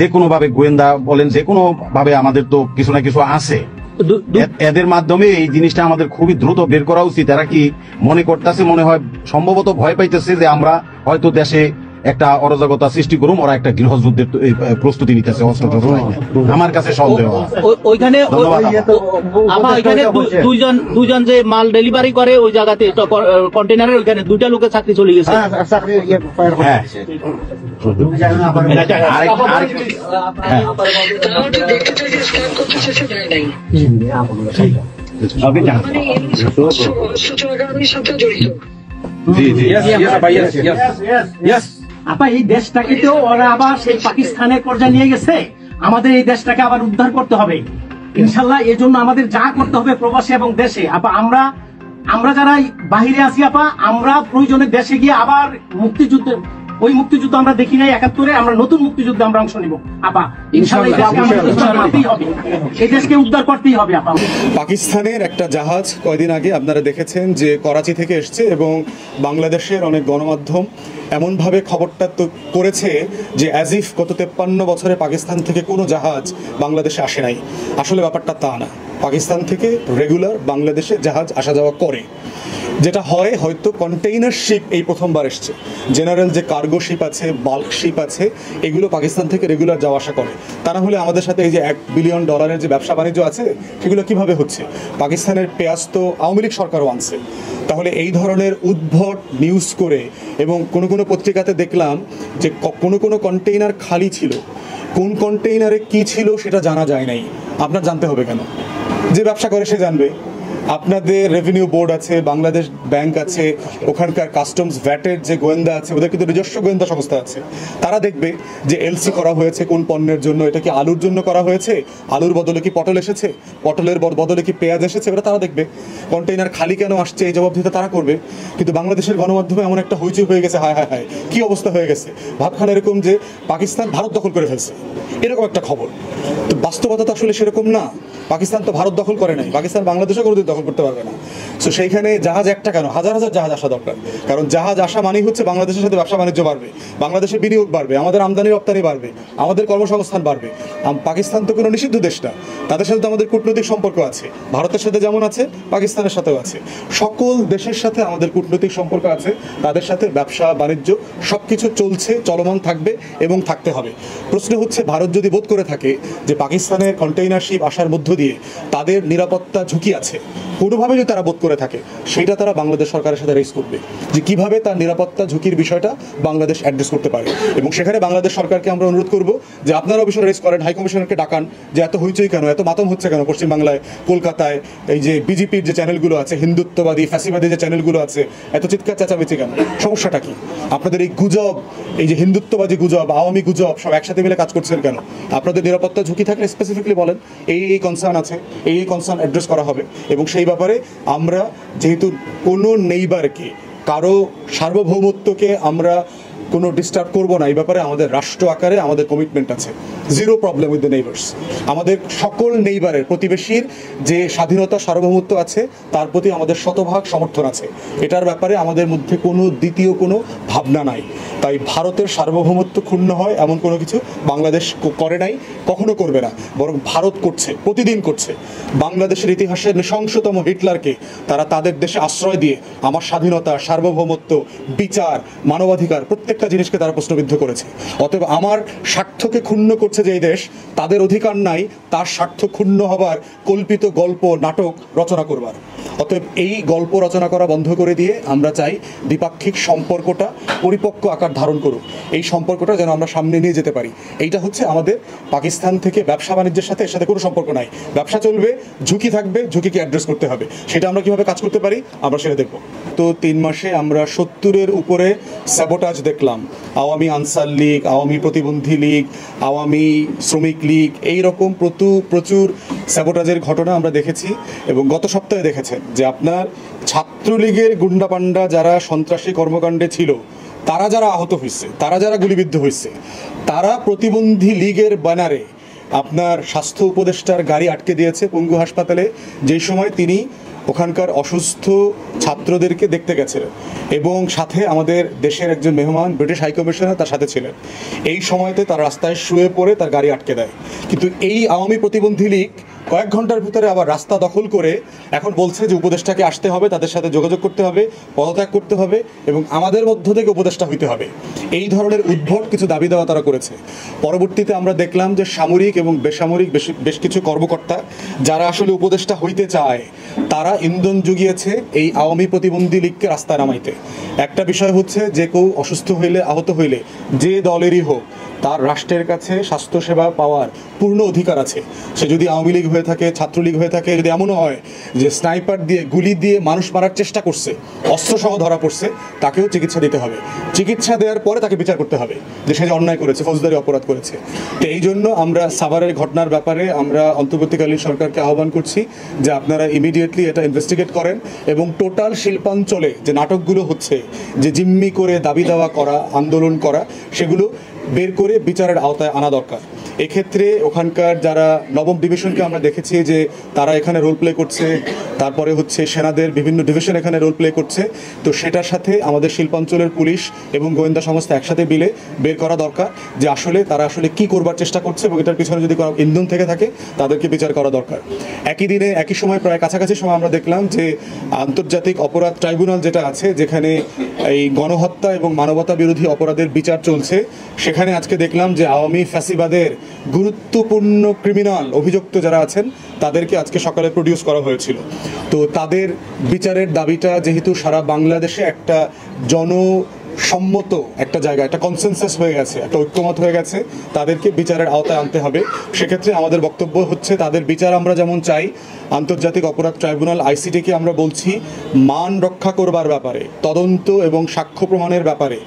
যে কোনো ভাবে, গোয়েন্দা বলেন, যে কোনো ভাবে আমাদের তো কিছু না কিছু আছে, এদের মাধ্যমে এই জিনিসটা আমাদের খুবই দ্রুত বের করা উচিত। এরা কি মনে করতেছে, মনে হয় সম্ভবত ভয় পাইতেছে যে আমরা হয়তো দেশে একটা অরাজকতা সৃষ্টি করুম, ওরা একটা গৃহযুদ্ধের প্রস্তুতি নিতেছে। আমার কাছে সন্দেহ। ওইখানে দুইজন যে মাল ডেলিভারি করে ওই জায়গাতে কন্টেনারের ওইখানে 2টা লোকের চাকরি চলে গেছে। আপা এই দেশটাকে তো ওরা আবার সেই পাকিস্তানের পর্যায়ে নিয়ে গেছে, আমাদের এই দেশটাকে আবার উদ্ধার করতে হবে ইনশাল্লাহ। এই জন্য আমাদের যা করতে হবে প্রবাসী এবং দেশে, আপা আমরা যারা বাহিরে আছি আপা, আমরা প্রয়োজনে দেশে গিয়ে আবার ওই মুক্তিযুদ্ধ আমরা দেখি নাই ৭১-এ, আমরা নতুন মুক্তিযুদ্ধে আমরা অংশ নিব আপা ইনশাল্লাহ। এই দেশকে উদ্ধার করতেই হবে আপা। পাকিস্তানের একটা জাহাজ কয়দিন আগে আপনারা দেখেছেন যে করাচি থেকে এসছে, এবং বাংলাদেশের অনেক গণমাধ্যম এমনভাবে খবরটা তো করেছে যে অ্যাজ ইফ গত 53 বছরে পাকিস্তান থেকে কোনো জাহাজ বাংলাদেশে আসে নাই। আসলে ব্যাপারটা তা না, পাকিস্তান থেকে রেগুলার বাংলাদেশে জাহাজ আসা যাওয়া করে। যেটা হয়, হয়তো কন্টেইনার শিপ এই প্রথমবার এসছে, জেনারেল যে কার্গো শিপ আছে, বাল্ক শিপ আছে, এগুলো পাকিস্তান থেকে রেগুলার যাওয়া আসা করে। তা না হলে আমাদের সাথে এই যে $1 বিলিয়ন যে ব্যবসা বাণিজ্য আছে, সেগুলো কিভাবে হচ্ছে? পাকিস্তানের পেঁয়াজ তো আওয়ামী লীগ সরকারও আনছে। তাহলে এই ধরনের উদ্ভট নিউজ করে, এবং কোনো পত্রিকাতে দেখলাম যে কোনো কন্টেইনার খালি ছিল, কোন কন্টেইনারে কি ছিল সেটা জানা যায় নাই। আপনার জানতে হবে কেন? যে ব্যবসা করে সে জানবে। আপনাদের রেভিনিউ বোর্ড আছে, বাংলাদেশ ব্যাংক আছে, ওখানকার কাস্টমস ভ্যাটের যে গোয়েন্দা আছে, ওদের কিন্তু নিজস্ব গোয়েন্দা সংস্থা আছে। তারা দেখবে যে এলসি করা হয়েছে কোন পণ্যের জন্য, এটা কি আলুর জন্য করা হয়েছে, আলুর বদলে কি পটল এসেছে, পটলের বদলে কি পেঁয়াজ এসেছে, ওটা তারা দেখবে। কন্টেইনার খালি কেন আসছে এই জবাবদিহিতা তারা করবে। কিন্তু বাংলাদেশের গণমাধ্যমে এমন একটা হইচই হয়ে গেছে, হায় হায় হায় কি অবস্থা হয়ে গেছে, ভাবখান এরকম যে পাকিস্তান ভারত দখল করে ফেলছে, এরকম একটা খবর। তো বাস্তবতা তো আসলে সেরকম না। পাকিস্তান তো ভারত দখল করে নাই, পাকিস্তান বাংলাদেশও কোনোদিন দখল করতে পারবে না। সো সেইখানে জাহাজ একটা কেন, হাজার হাজার জাহাজ আসা দরকার। কারণ জাহাজ আসা মানেই হচ্ছে বাংলাদেশের সাথে ব্যবসা বাণিজ্য বাড়বে, বাংলাদেশের বিনিয়োগ বাড়বে, আমাদের আমদানি রপ্তানি বাড়বে, আমাদের কর্মসংস্থান বাড়বে। পাকিস্তান তো কোনো নিষিদ্ধ দেশ না, তাদের সাথে তো আমাদের কূটনৈতিক সম্পর্ক আছে, ভারতের সাথে যেমন আছে পাকিস্তানের সাথেও আছে। সকল দেশের সাথে আমাদের কূটনৈতিক সম্পর্ক আছে, তাদের সাথে ব্যবসা বাণিজ্য সব কিছু চলছে, চলমান থাকবে এবং থাকতে হবে। প্রশ্ন হচ্ছে, ভারত যদি বোধ করে থাকে যে পাকিস্তানের কন্টেইনার শিপ আসার মধ্য দিয়ে তাদের নিরাপত্তা ঝুঁকি আছে, কোনোভাবে যদি তারা বোধ করে থাকে, সেটা তারা বাংলাদেশ সরকারের সাথে রেজ করবে যে কিভাবে তার নিরাপত্তা ঝুঁকির বিষয়টা বাংলাদেশ অ্যাড্রেস করতে পারে। এবং সেখানে বাংলাদেশ সরকারকে আমরা অনুরোধ করব যে আপনারা বিষয়ে রেজ করেন, হাই কমিশনারকে ডাকান, যে এত হইচই কেন, এত মাতম হচ্ছে কেন পশ্চিমবাংলায়, কলকাতায় এই যে বিজেপির যে চ্যানেলগুলো আছে, হিন্দুত্ববাদী ফ্যাসিবাদী যে চ্যানেলগুলো আছে, এত চিৎকার চেঁচামেচি কেন? সমস্যাটা কি? আপনাদের এই গুজব, এই যে হিন্দুত্ববাদী গুজব, আওয়ামী গুজব সব একসাথে মিলে কাজ করছেন কেন? আপনাদের নিরাপত্তা ঝুঁকি থাকলে স্পেসিফিকলি বলেন, এই কনসার্ন আছে, এই কনসার্ন অ্যাড্রেস করা হবে। এবং সেই ব্যাপারে আমরা যেহেতু কোনো নেইবারকে, কারো সার্বভৌমত্বকে আমরা কোনো ডিস্টার্ব করবো না, এই ব্যাপারে আমাদের রাষ্ট্র আকারে আমাদের কমিটমেন্ট আছে। Zero problem with the neighbours. আমাদের সকল নেইবারের, প্রতিবেশীর যে স্বাধীনতা সার্বভৌমত্ব আছে তার প্রতি আমাদের শতভাগ সমর্থন আছে। এটার ব্যাপারে আমাদের মধ্যে কোনো দ্বিতীয় কোনো ভাবনা নাই। তাই ভারতের সার্বভৌমত্ব ক্ষুণ্ণ হয় এমন কোনো কিছু বাংলাদেশ করে নাই, কখনো করবে না, বরং ভারত করছে, প্রতিদিন করছে। বাংলাদেশের ইতিহাসের নৃশংসতম হিটলারকে তারা তাদের দেশে আশ্রয় দিয়ে আমার স্বাধীনতা, সার্বভৌমত্ব, বিচার, মানবাধিকার প্রত্যেকটা জিনিসকে তারা প্রশ্নবিদ্ধ করেছে। অতএব আমার স্বার্থকে ক্ষুণ্ণ করছে যে এই দেশ, তাদের অধিকার নাই তার স্বার্থ ক্ষুণ্ণ হবার কল্পিত গল্প, নাটক রচনা করবার। অতএব এই গল্প রচনা করা বন্ধ করে দিয়ে আমরা চাই দ্বিপাক্ষিক সম্পর্কটা পরিপক্ক আকার ধারণ করুক, এই সম্পর্কটা যেন আমরা সামনে নিয়ে যেতে পারি। এইটা হচ্ছে আমাদের পাকিস্তান থেকে ব্যবসা বাণিজ্যের সাথে এর সাথে কোনো সম্পর্ক নাই। ব্যবসা চলবে, ঝুঁকি থাকবে, ঝুঁকিকে অ্যাড্রেস করতে হবে। সেটা আমরা কিভাবে কাজ করতে পারি আমরা সেটা দেখব। তো 3 মাসে আমরা 70-এর উপরে স্যাবোটাজ দেখলাম। আওয়ামী আনসার লীগ, আওয়ামী প্রতিবন্ধী লীগ, আওয়ামী শ্রমিক লীগ, এইরকম প্রচুর স্যাবোটাজের ঘটনা আমরা দেখেছি। এবং গত সপ্তাহে দেখেছেন যে আপনার ছাত্রলীগের গুন্ডাপান্ডা যারা সন্ত্রাসী কর্মকাণ্ডে ছিল, তারা যারা আহত হয়েছে, তারা যারা গুলিবিদ্ধ হয়েছে, তারা প্রতিবন্ধী লীগের ব্যানারে আপনার স্বাস্থ্য উপদেষ্টার গাড়ি আটকে দিয়েছে পঙ্গু হাসপাতালে, যেই সময় তিনি ওখানকার অসুস্থ ছাত্রদেরকে দেখতে গেছিলেন এবং সাথে আমাদের দেশের একজন মেহমান ব্রিটিশ হাইকমিশনার তার সাথে ছিলেন। এই সময়তে তার রাস্তায় শুয়ে পড়ে তার গাড়ি আটকে দেয়। কিন্তু এই আওয়ামী প্রতিবন্ধী লীগ কয়েক ঘন্টার ভিতরে আবার রাস্তা দখল করে এখন বলছে যে উপদেষ্টাকে আসতে হবে, তাদের সাথে যোগাযোগ করতে হবে, পদত্যাগ করতে হবে এবং আমাদের মধ্য থেকে উপদেষ্টা হইতে হবে। এই ধরনের উদ্ভট কিছু দাবি দেওয়া তারা করেছে। পরবর্তীতে আমরা দেখলাম যে সামরিক এবং বেসামরিক বেশ কিছু কর্মকর্তা যারা আসলে উপদেষ্টা হইতে চায়, তারা ইন্ধন জুগিয়েছে এই আওয়ামী প্রতিবন্ধী লীগকে রাস্তায় নামাইতে। একটা বিষয় হচ্ছে যে কেউ অসুস্থ হইলে, আহত হইলে, যে দলেরই হোক, তার রাষ্ট্রের কাছে স্বাস্থ্যসেবা পাওয়ার পূর্ণ অধিকার আছে। সে যদি আওয়ামী লীগ হয়ে থাকে, ছাত্রলীগ হয়ে থাকে, যদি এমনও হয় যে স্নাইপার দিয়ে, গুলি দিয়ে মানুষ মারার চেষ্টা করছে, অস্ত্রসহ ধরা পড়ছে, তাকেও চিকিৎসা দিতে হবে। চিকিৎসা দেওয়ার পরে তাকে বিচার করতে হবে যে সে যে অন্যায় করেছে, ফৌজদারি অপরাধ করেছে। তো এই জন্য আমরা সাভারের ঘটনার ব্যাপারে আমরা অন্তর্বর্তীকালীন সরকারকে আহ্বান করছি যে আপনারা ইমিডিয়েটলি এটা ইনভেস্টিগেট করেন এবং টোটাল শিল্পাঞ্চলে যে নাটকগুলো হচ্ছে, যে জিম্মি করে দাবি দাওয়া করা, আন্দোলন করা, সেগুলো বের করে বিচারের আওতায় আনা দরকার। এক্ষেত্রে ওখানকার যারা নবম ডিভিশনকে আমরা দেখেছি যে তারা এখানে রোল প্লে করছে, তারপরে হচ্ছে সেনাদের বিভিন্ন ডিভিশন এখানে রোল প্লে করছে। তো সেটার সাথে আমাদের শিল্পাঞ্চলের পুলিশ এবং গোয়েন্দা সংস্থা একসাথে মিলে বের করা দরকার যে আসলে তারা আসলে কি করবার চেষ্টা করছে এবং এটার পিছনে যদি কোনো ইন্ধন থেকে থাকে তাদেরকে বিচার করা দরকার। একই দিনে একই সময় প্রায় কাছাকাছি সময় আমরা দেখলাম যে আন্তর্জাতিক অপরাধ ট্রাইব্যুনাল যেটা আছে, যেখানে এই গণহত্যা এবং মানবতা বিরোধী অপরাধের বিচার চলছে, সেখানে আজকে দেখলাম যে আওয়ামী ফ্যাসিবাদের গুরুত্বপূর্ণ ক্রিমিনাল অভিযুক্ত যারা আছেন তাদেরকে আজকে সকালে প্রডিউস করা হয়েছিল। তো তাদের বিচারের দাবিটা যেহেতু সারা বাংলাদেশে একটা জনসম্মত একটা জায়গা, একটা কনসেনসাস হয়ে গেছে, একটা ঐক্যমত হয়ে গেছে, তাদেরকে বিচারের আওতায় আনতে হবে। সেক্ষেত্রে আমাদের বক্তব্য হচ্ছে তাদের বিচার আমরা যেমন চাই, আন্তর্জাতিক অপরাধ ট্রাইব্যুনাল আইসিটিকে আমরা বলছি মান রক্ষা করবার ব্যাপারে, তদন্ত এবং সাক্ষ্য প্রমাণের ব্যাপারে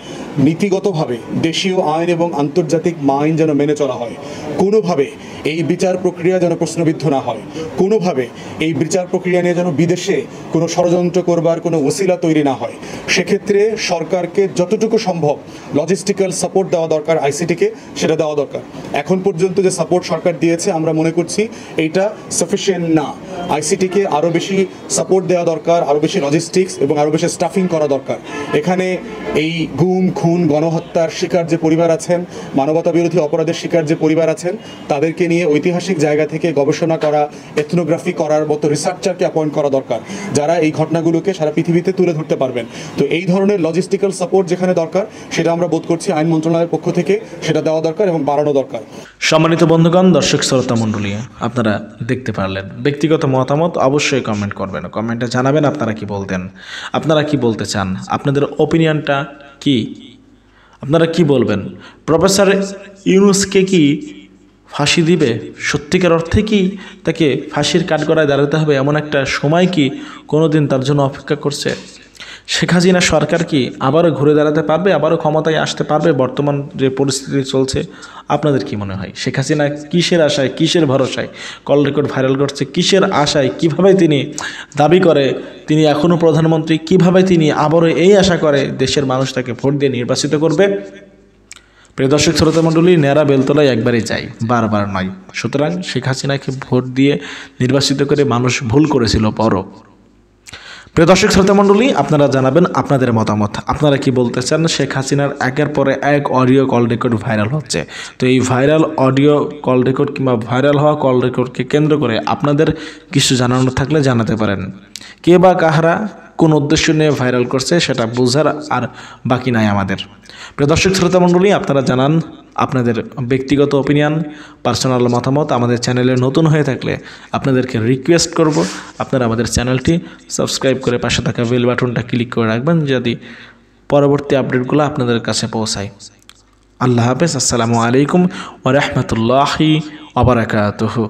নীতিগতভাবে দেশীয় আইন এবং আন্তর্জাতিক আইন যেন মেনে চলা হয়। কোনোভাবে এই বিচার প্রক্রিয়া যেন প্রশ্নবিদ্ধ না হয়, কোনোভাবে এই বিচার প্রক্রিয়া নিয়ে যেন বিদেশে কোনো ষড়যন্ত্র করবার কোনো ওসিলা তৈরি না হয়। সেক্ষেত্রে সরকারকে যতটুকু সম্ভব লজিস্টিক্যাল সাপোর্ট দেওয়া দরকার, আইসিটিকে সেটা দেওয়া দরকার। এখন পর্যন্ত যে সাপোর্ট সরকার দিয়েছে আমরা মনে করছি এইটা সাফিসিয়েন্ট না। আইসিটিকে আরও বেশি সাপোর্ট দেওয়া দরকার, আরও বেশি লজিস্টিক্স এবং আরও বেশি স্টাফিং করা দরকার। এখানে এই গুম, খুন, গণহত্যার শিকার যে পরিবার আছেন, মানবতা বিরোধী অপরাধের শিকার যে পরিবার আছেন, তাদেরকে নিয়ে ঐতিহাসিক জায়গা থেকে গবেষণা করা, এথনোগ্রাফি করার মতো রিসার্চারকে অ্যাপয়েন্ট করা দরকার, যারা এই ঘটনাগুলোকে সারা পৃথিবীতে তুলে ধরতে পারবেন। তো এই ধরনের লজিস্টিক্যাল সাপোর্ট যেখানে দরকার সেটা আমরা বোধ করছি আইন মন্ত্রণালয়ের পক্ষ থেকে সেটা দেওয়া দরকার এবং বাড়ানো দরকার। সম্মানিত বন্ধুগণ, দর্শক শ্রোতা মণ্ডলী, আপনারা দেখতে পারলেন। ব্যক্তিগত মতামত অবশ্যই কমেন্ট করবেন, কমেন্টে জানাবেন আপনারা কি বলতেন, আপনারা কি বলতে চান, আপনাদের ওপিনিয়নটা কি, আপনারা কি বলবেন। প্রফেসর ইউনূসকে কি ফাঁসি দিবে? সত্যিকার অর্থে কি তাকে ফাঁসির কাঠগড়ায় দাঁড়াতে হবে এমন একটা সময় কি কোনোদিন তার জন্য অপেক্ষা করছে? শেখ হাসিনা সরকার কি আবারও ঘুরে দাঁড়াতে পারবে, আবারও ক্ষমতায় আসতে পারবে? বর্তমান যে পরিস্থিতি চলছে আপনাদের কি মনে হয়? শেখ হাসিনা কিসের আশায়, কিসের ভরসায় কল রেকর্ড ভাইরাল করছে, কিসের আশায়, কিভাবে তিনি দাবি করে তিনি এখনও প্রধানমন্ত্রী, কিভাবে তিনি আবারও এই আশা করে দেশের মানুষ তাকে ভোট দিয়ে নির্বাচিত করবে? প্রিয় দর্শক শ্রোতা মণ্ডলী, নেড়া বেলতলায় একবারই যাই, বারবার নয়। সুতরাং শেখ হাসিনাকে ভোট দিয়ে নির্বাচিত করে মানুষ ভুল করেছিল বড়। প্রিয় দর্শক শ্রোতা মণ্ডলী, আপনারা জানাবেন আপনাদের মতামত। আপনারা কি বলতে চান? শেখ হাসিনার একের পরে এক অডিও কল রেকর্ড ভাইরাল হচ্ছে। তো এই ভাইরাল অডিও কল রেকর্ড কিংবা ভাইরাল হওয়া কল রেকর্ডকে কেন্দ্র করে আপনাদের কিছু জানানো থাকলে জানাতে পারেন। কে বা কাহারা কোন উদ্দেশ্য নিয়ে ভাইরাল করছে সেটা বোঝার আর বাকি নাই আমাদের। প্রিয় দর্শক শ্রোতা মণ্ডলী, আপনারা জানান আপনাদের ব্যক্তিগত ওপিনিয়ন, পার্সোনাল মতামত। আমাদের চ্যানেলে নতুন হয়ে থাকলে আপনাদেরকে রিকোয়েস্ট করব আপনারা আমাদের চ্যানেলটি সাবস্ক্রাইব করে পাশে থাকা বেল বাটনটা ক্লিক করে রাখবেন, যদি পরবর্তী আপডেটগুলো আপনাদের কাছে পৌঁছায়। আল্লাহ হাফেজ। আসসালামু আলাইকুম ওয়া রাহমাতুল্লাহি ওয়া বারাকাতুহু।